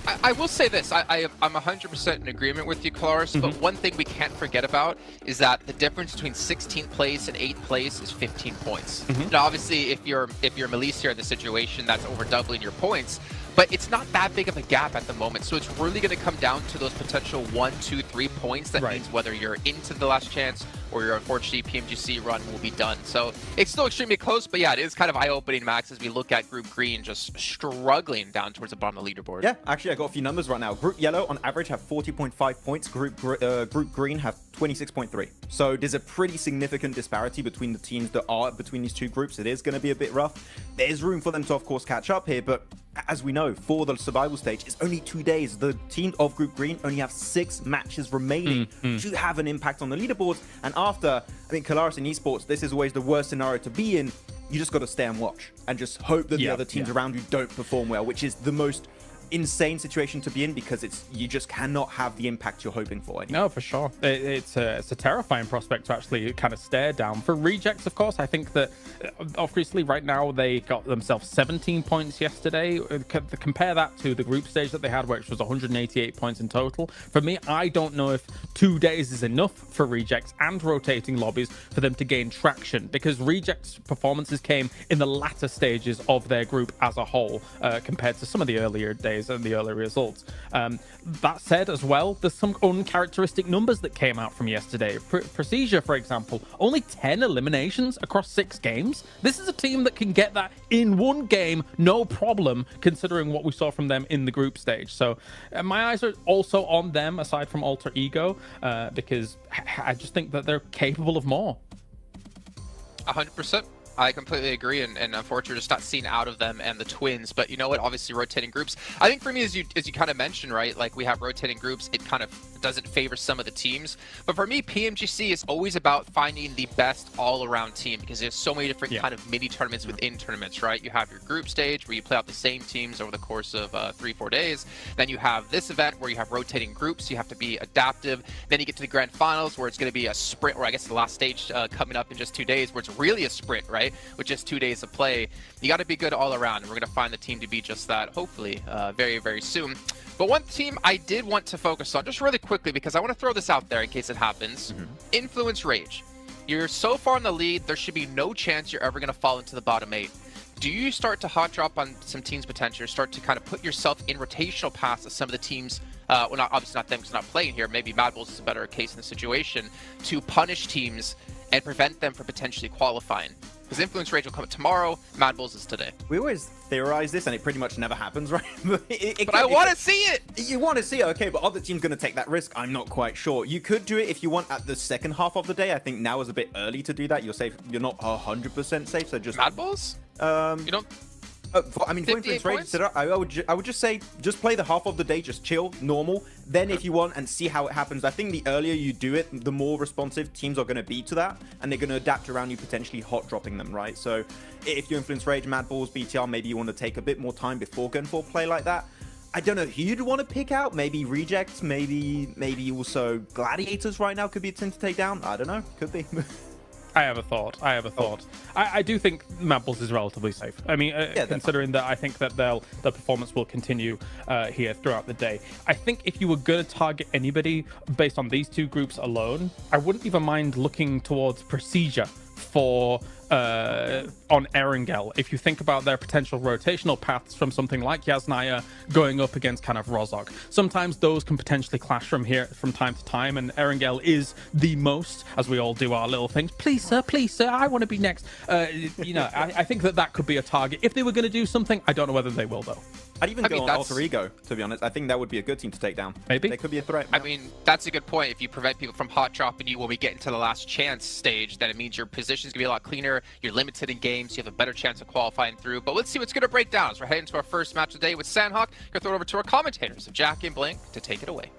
I will say this, I'm 100% in agreement with you, Kalaris, but one thing we can't forget about is that the difference between 16th place and 8th place is 15 points. Now, obviously, if you're Melissa in the situation, that's over doubling your points, but it's not that big of a gap at the moment, so it's really going to come down to those potential 1, 2, 3 points. That means whether you're into the last chance or your unfortunately PMGC run will be done. So it's still extremely close, but yeah, it is kind of eye-opening, Max, as we look at Group Green just struggling down towards the bottom of the leaderboard. Yeah, actually, I got a few numbers right now. Group Yellow, on average, have 40.5 points. Group Green have 26.3. So there's a pretty significant disparity between the teams that are between these two groups. It is going to be a bit rough. There's room for them to, of course, catch up here, but as we know, for the survival stage, it's only 2 days. The team of Group Green only have 6 matches remaining to have an impact on the leaderboards. And after, I think, Kalaris in esports, this is always the worst scenario to be in. You just got to stay and watch and just hope that the other teams around you don't perform well, which is the most insane situation to be in, because you just cannot have the impact you're hoping for anymore. No, for sure. It's a terrifying prospect to actually kind of stare down. For Rejects, of course, I think that obviously right now they got themselves 17 points yesterday. Compare that to the group stage that they had, which was 188 points in total. For me, I don't know if 2 days is enough for Rejects and rotating lobbies for them to gain traction, because Rejects' performances came in the latter stages of their group as a whole, compared to some of the earlier days and the early results. That said, as well, there's some uncharacteristic numbers that came out from yesterday. Procedure, for example, only 10 eliminations across 6 games. This is a team that can get that in one game, no problem, considering what we saw from them in the group stage. So my eyes are also on them, aside from Alter Ego, because I just think that they're capable of more. 100%. I completely agree, and unfortunately just not seen out of them and the Twins. But you know what, obviously rotating groups, I think for me, as you kind of mentioned, right, like we have rotating groups, it kind of doesn't favor some of the teams. But for me, PMGC is always about finding the best all-around team, because there's so many different kind of mini tournaments within tournaments, right? You have your group stage where you play out the same teams over the course of 3-4 days. Then you have this event where you have rotating groups, you have to be adaptive. Then you get to the grand finals where it's going to be a sprint, or I guess the last stage coming up in just 2 days, where it's really a sprint, right? With just 2 days of play. You got to be good all around, and we're going to find the team to be just that, hopefully, very, very soon. But one team I did want to focus on, just really quickly, because I want to throw this out there in case it happens. Influence Rage. You're so far in the lead, there should be no chance you're ever going to fall into the bottom 8. Do you start to hot drop on some teams' potential, start to kind of put yourself in rotational paths of some of the teams, well, obviously not them because they're not playing here, maybe Mad Bulls is a better case in the situation, to punish teams and prevent them from potentially qualifying? Because Influence Rage will come tomorrow, Mad Bulls is today. We always theorize this, and it pretty much never happens, right? But I want to see it! You want to see it, okay, but are the teams going to take that risk? I'm not quite sure. You could do it if you want at the second half of the day. I think now is a bit early to do that. You're safe. You're not 100% safe, so just... Mad Bulls? You don't... I mean, for Influence Rage, I would just say, just play the half of the day, just chill, normal. Then if you want, and see how it happens. I think the earlier you do it, the more responsive teams are going to be to that, and they're going to adapt around you, potentially hot dropping them, right? So if you Influence Rage, Mad Bulls, BTR, maybe you want to take a bit more time before going for a play like that. I don't know who you'd want to pick out. Maybe Rejects, maybe also Gladiators right now could be a team to take down. I don't know, could be. I have a thought. I do think Mad Bulls is relatively safe. I mean, considering that I think that their performance will continue here throughout the day. I think if you were going to target anybody based on these two groups alone, I wouldn't even mind looking towards Procedure for on Erangel. If you think about their potential rotational paths from something like Yasnaya going up against kind of Rozog, sometimes those can potentially clash from time to time, and Erangel is the most, as we all do our little things. Please sir, I want to be next. You know, I think that could be a target. If they were going to do something, I don't know whether they will though. I'd even go on Alter Ego, to be honest. I think that would be a good team to take down. Maybe. They could be a threat. I mean, that's a good point. If you prevent people from hot dropping you when we get into the last chance stage, then it means your position's going to be a lot cleaner. You're limited in games. You have a better chance of qualifying through. But let's see what's going to break down as we're heading to our first match of the day with Sandhawk. Going to throw it over to our commentators of Jack and Blink to take it away.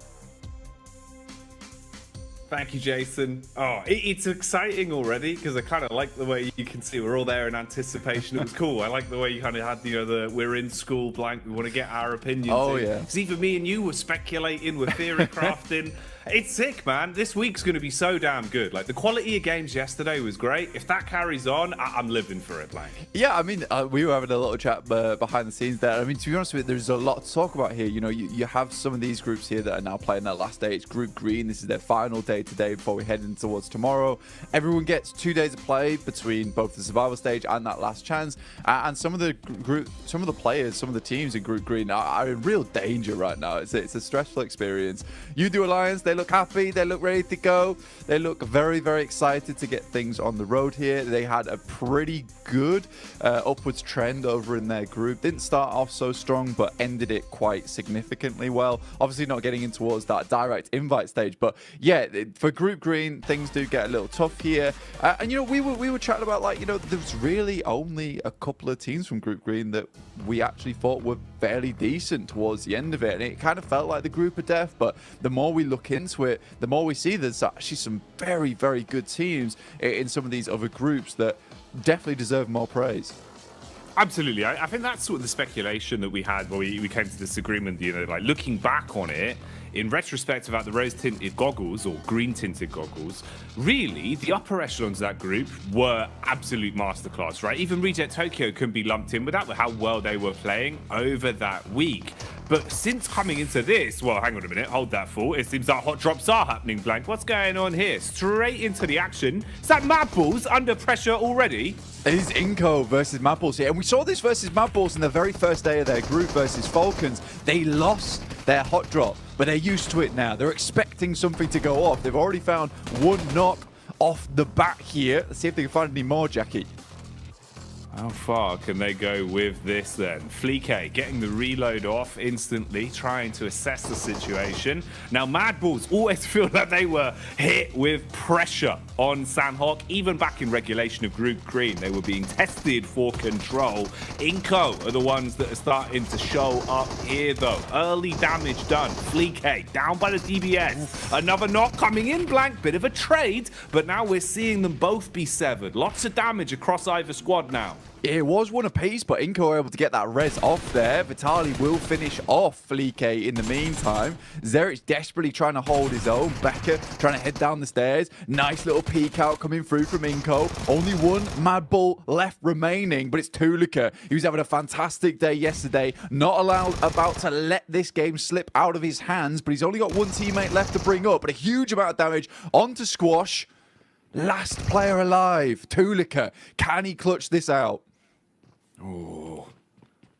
Thank you, Jason. Oh, it's exciting already because I kind of like the way you can see we're all there in anticipation. It was cool. I like the way you kind of had, you know, we're in school blank. We want to get our opinions. Oh, in. yeah. Because even me and you were speculating, we're theory crafting. It's sick, man. This week's going to be so damn good. Like, the quality of games yesterday was great. If that carries on, I'm living for it, Blank. Yeah, I mean, we were having a little chat behind the scenes there. I mean, to be honest with you, there's a lot to talk about here. You know, you have some of these groups here that are now playing their last day. It's Group Green. This is their final day today before we head in towards tomorrow. Everyone gets 2 days of play between both the survival stage and that last chance. And some of the players, some of the teams in Group Green are in real danger right now. It's a stressful experience. U-Do Alliance, they look happy, they look ready to go. They look very, very excited to get things on the road here. They had a pretty good upwards trend over in their group. Didn't start off so strong, but ended it quite significantly well. Obviously not getting in towards that direct invite stage, but yeah, for Group Green, things do get a little tough here. And you know, we were chatting about, like, you know, there's really only a couple of teams from Group Green that we actually thought were fairly decent towards the end of it, and it kind of felt like the group of death. But the more we look into it, the more we see there's actually some very, very good teams in some of these other groups that definitely deserve more praise. Absolutely. I think that's sort of the speculation that we had when we came to this agreement, you know, like looking back on it, in retrospect about the rose-tinted goggles or green-tinted goggles, really, the upper echelons of that group were absolute masterclass, right? Even Reject Tokyo couldn't be lumped in with that, with how well they were playing over that week. But since coming into this, well, hang on a minute, hold that thought. It seems that hot drops are happening, Blank. What's going on here? Straight into the action. Is that Mad Balls under pressure already? It is Inco versus Mad Balls here. And we saw this versus Mad Balls in the very first day of their group versus Falcons. They lost their hot drop, but they're used to it now. They're expecting something to go off. They've already found one knock off the bat here. Let's see if they can find any more, Jackie. How far can they go with this then? Fleek getting the reload off instantly, trying to assess the situation. Now, Mad Balls always feel like they were hit with pressure on Sanhok. Even back in regulation of Group Green, they were being tested for control. Inco are the ones that are starting to show up here, though. Early damage done. Fleek down by the DBS. Another knock coming in, Blank. Bit of a trade, but now we're seeing them both be severed. Lots of damage across either squad now. It was one apiece, but Inco were able to get that res off there. Vitali will finish off Fleek in the meantime. Zerich desperately trying to hold his own. Becker trying to head down the stairs. Nice little peek out coming through from Inco. Only one Mad Bull left remaining, but it's Tulika. He was having a fantastic day yesterday. Not about to let this game slip out of his hands, but he's only got one teammate left to bring up, but a huge amount of damage onto Squash. Last player alive, Tulika. Can he clutch this out? Oh,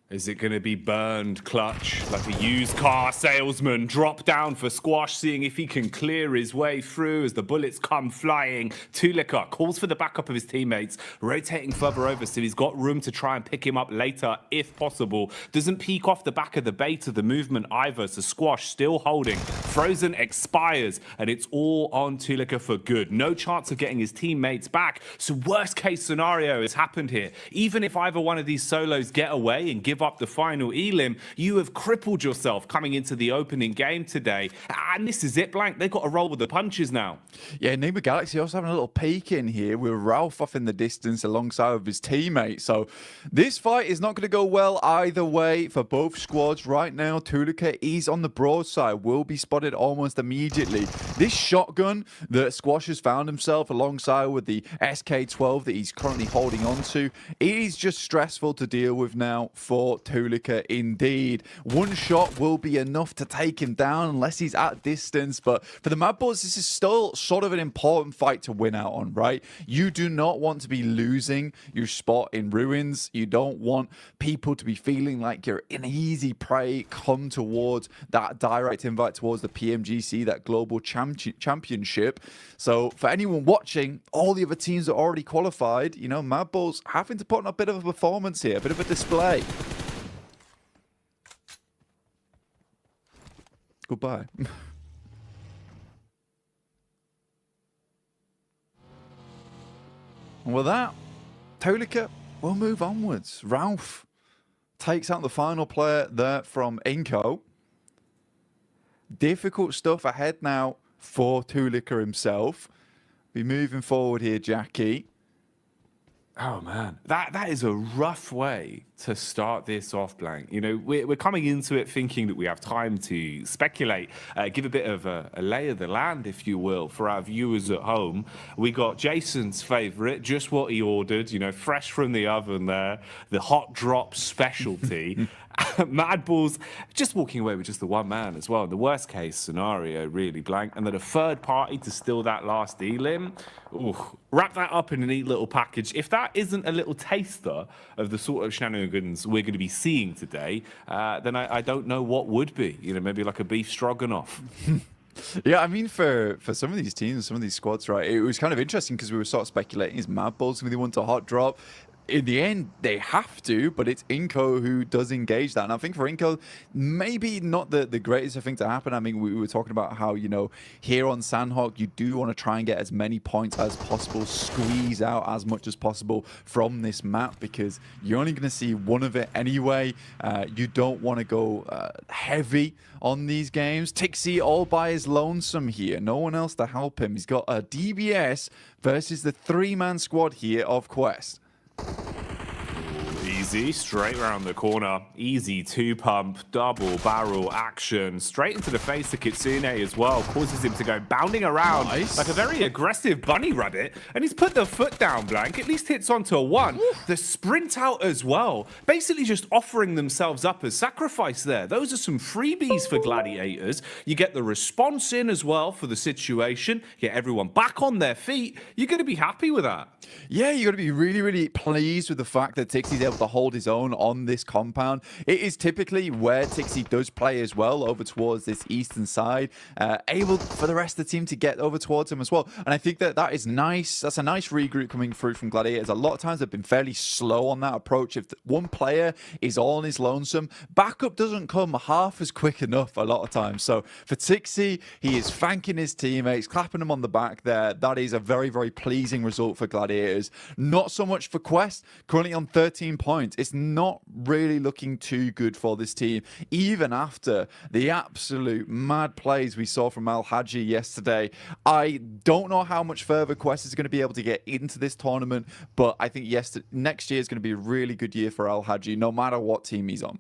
is it going to be burned clutch like a used car salesman? Drop down for Squash, seeing if he can clear his way through as the bullets come flying. Tulika calls for the backup of his teammates, rotating further over so he's got room to try and pick him up later if possible. Doesn't peek off the back of the bait of the movement either, so Squash still holding. Frozen expires, and it's all on Tulika for good. No chance of getting his teammates back, so worst case scenario has happened here. Even if either one of these solos get away and give up the final elim, you have crippled yourself coming into the opening game today. And this is it, Blank. They've got to roll with the punches now. Yeah, Nima Galaxy also having a little peek in here with Ralph off in the distance alongside of his teammate. So this fight is not going to go well either way for both squads right now. Tulika is on the broadside, will be spotted almost immediately. This shotgun that Squash has found himself alongside with the SK-12 that he's currently holding on to, it is just stressful to deal with now for Tulika indeed. One shot will be enough to take him down unless he's at distance, but for the Mad Bulls, this is still sort of an important fight to win out on, right? You do not want to be losing your spot in Ruins. You don't want people to be feeling like you're an easy prey come towards that direct invite towards the PMGC, that global championship. So for anyone watching, all the other teams are already qualified. You know, Mad Bulls having to put on a bit of a performance here, a bit of a display. Goodbye. And with that, Tulika will move onwards. Ralph takes out the final player there from Inco. Difficult stuff ahead now for Tulika himself. Be moving forward here, Jackie. Oh man, that is a rough way to start this off, Blank. You know, we're coming into it thinking that we have time to speculate, give a bit of a lay of the land, if you will, for our viewers at home. We got Jason's favourite, just what he ordered, you know, fresh from the oven there, the hot drop specialty. Mad Balls just walking away with just the one man as well. The worst case scenario, really, Blank. And then a third party to steal that last elim. Ooh, wrap that up in a neat little package. If that isn't a little taster of the sort of shenanigans we're going to be seeing today, then I don't know what would be. You know, maybe like a beef stroganoff. Yeah, I mean, for some of these teams, some of these squads, right, it was kind of interesting because we were sort of speculating, is Mad Balls going to be the one to hot drop? In the end, they have to, but it's Inco who does engage that. And I think for Inco, maybe not the greatest thing to happen. I mean, we were talking about how, you know, here on Sandhawk, you do want to try and get as many points as possible, squeeze out as much as possible from this map, because you're only going to see one of it anyway. You don't want to go heavy on these games. Tixie all by his lonesome here. No one else to help him. He's got a DBS versus the three-man squad here of Quest. Easy, straight around the corner. Easy two-pump, double barrel action. Straight into the face of Kitsune as well. Causes him to go bounding around like a very aggressive bunny rabbit. And he's put the foot down, Blank. At least hits onto a one. The sprint out as well. Basically just offering themselves up as sacrifice there. Those are some freebies for Gladiators. You get the response in as well for the situation. Get everyone back on their feet. You're going to be happy with that. Yeah, you got to be really, really pleased with the fact that Tixie's able to hold his own on this compound. It is typically where Tixie does play as well, over towards this eastern side, able for the rest of the team to get over towards him as well. And I think that is nice. That's a nice regroup coming through from Gladiators. A lot of times they've been fairly slow on that approach. If one player is all on his lonesome, backup doesn't come half as quick enough a lot of times. So for Tixie, he is thanking his teammates, clapping them on the back there. That is a very, very pleasing result for Gladiators. Not so much for Quest, currently on 13 points. It's not really looking too good for this team, even after the absolute mad plays we saw from Al Haji yesterday. I don't know how much further Quest is going to be able to get into this tournament, but I think next year is going to be a really good year for Al Haji, no matter what team he's on.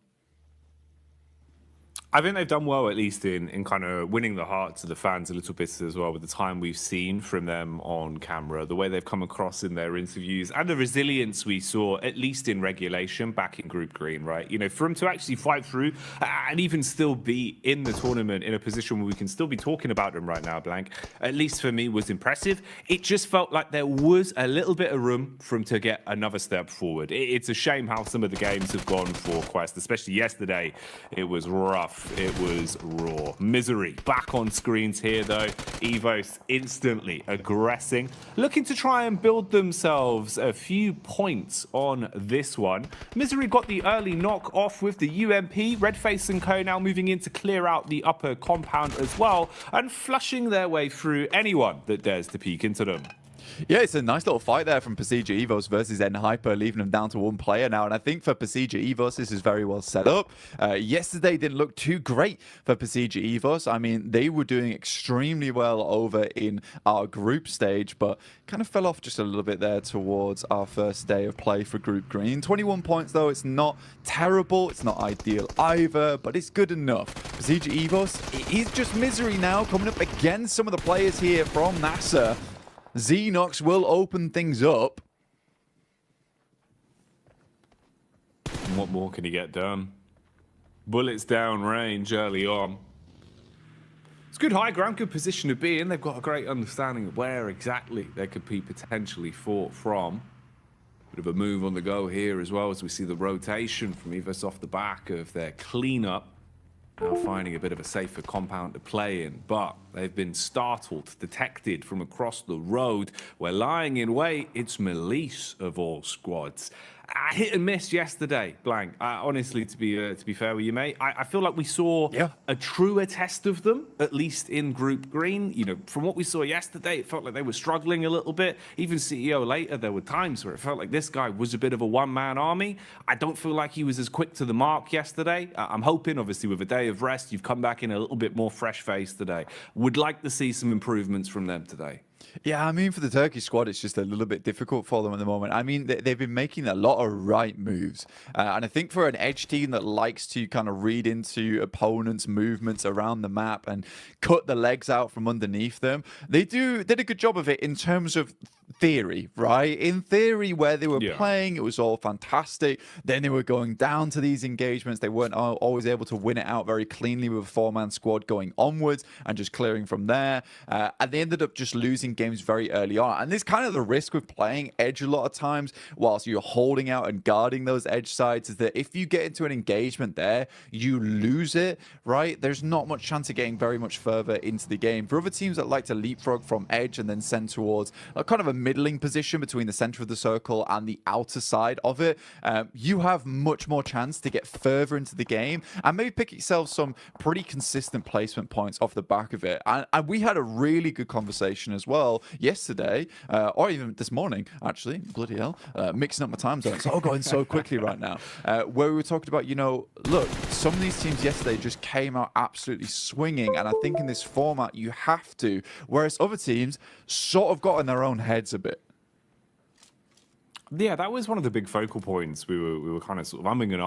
I think they've done well, at least in kind of winning the hearts of the fans a little bit as well, with the time we've seen from them on camera, the way they've come across in their interviews, and the resilience we saw, at least in regulation, back in Group Green, right? You know, for them to actually fight through and even still be in the tournament in a position where we can still be talking about them right now, Blank, at least for me, was impressive. It just felt like there was a little bit of room for them to get another step forward. It's a shame how some of the games have gone for Quest, especially yesterday. It was rough. It was raw. Misery back on screens here, though. Evos instantly aggressing, looking to try and build themselves a few points on this one. Misery got the early knock off with the UMP. Redface and Co now moving in to clear out the upper compound as well, and flushing their way through anyone that dares to peek into them. Yeah, it's a nice little fight there from Pasija Evos versus N-Hyper, leaving them down to one player now. And I think for Pasija Evos, this is very well set up. Yesterday didn't look too great for Pasija Evos. I mean, they were doing extremely well over in our group stage, but kind of fell off just a little bit there towards our first day of play for Group Green. 21 points, though. It's not terrible. It's not ideal either, but it's good enough. Pasija Evos, it is just Misery now, coming up against some of the players here from NASA. Xenox will open things up. What more can he get done? Bullets down range early on. It's good high ground, good position to be in. They've got a great understanding of where exactly they could be potentially fought from. Bit of a move on the go here as well, as we see the rotation from Evos off the back of their cleanup. Now finding a bit of a safer compound to play in, but they've been startled, detected from across the road. We're lying in wait. It's Melise of all squads. Hit and miss yesterday, Blank. Honestly, to be fair with you, mate, I feel like we saw a truer test of them, at least in Group Green. You know, from what we saw yesterday, it felt like they were struggling a little bit. Even CEO later, there were times where it felt like this guy was a bit of a one-man army. I don't feel like he was as quick to the mark yesterday. I'm hoping, obviously, with a day of rest, you've come back in a little bit more fresh-faced today. Would like to see some improvements from them today. Yeah, I mean, for the Turkish squad, it's just a little bit difficult for them at the moment. I mean, they've been making a lot of right moves. And I think for an Edge team that likes to kind of read into opponents' movements around the map and cut the legs out from underneath them, they did a good job of it in terms of theory, right? In theory, where they were playing, it was all fantastic. Then they were going down to these engagements. They weren't always able to win it out very cleanly with a four-man squad going onwards and just clearing from there. And they ended up just losing games very early on. And this kind of the risk with playing Edge a lot of times whilst you're holding out and guarding those Edge sides is that if you get into an engagement there, you lose it, right? There's not much chance of getting very much further into the game. For other teams that like to leapfrog from Edge and then send towards a kind of a middling position between the center of the circle and the outer side of it, you have much more chance to get further into the game and maybe pick yourself some pretty consistent placement points off the back of it. And we had a really good conversation as well yesterday, or even this morning, actually, bloody hell, mixing up my time zones. It's all going so quickly right now, where we were talking about, look, some of these teams yesterday just came out absolutely swinging, and I think in this format you have to, whereas other teams sort of got in their own heads a bit. Yeah, that was one of the big focal points we were kind of sort of umming and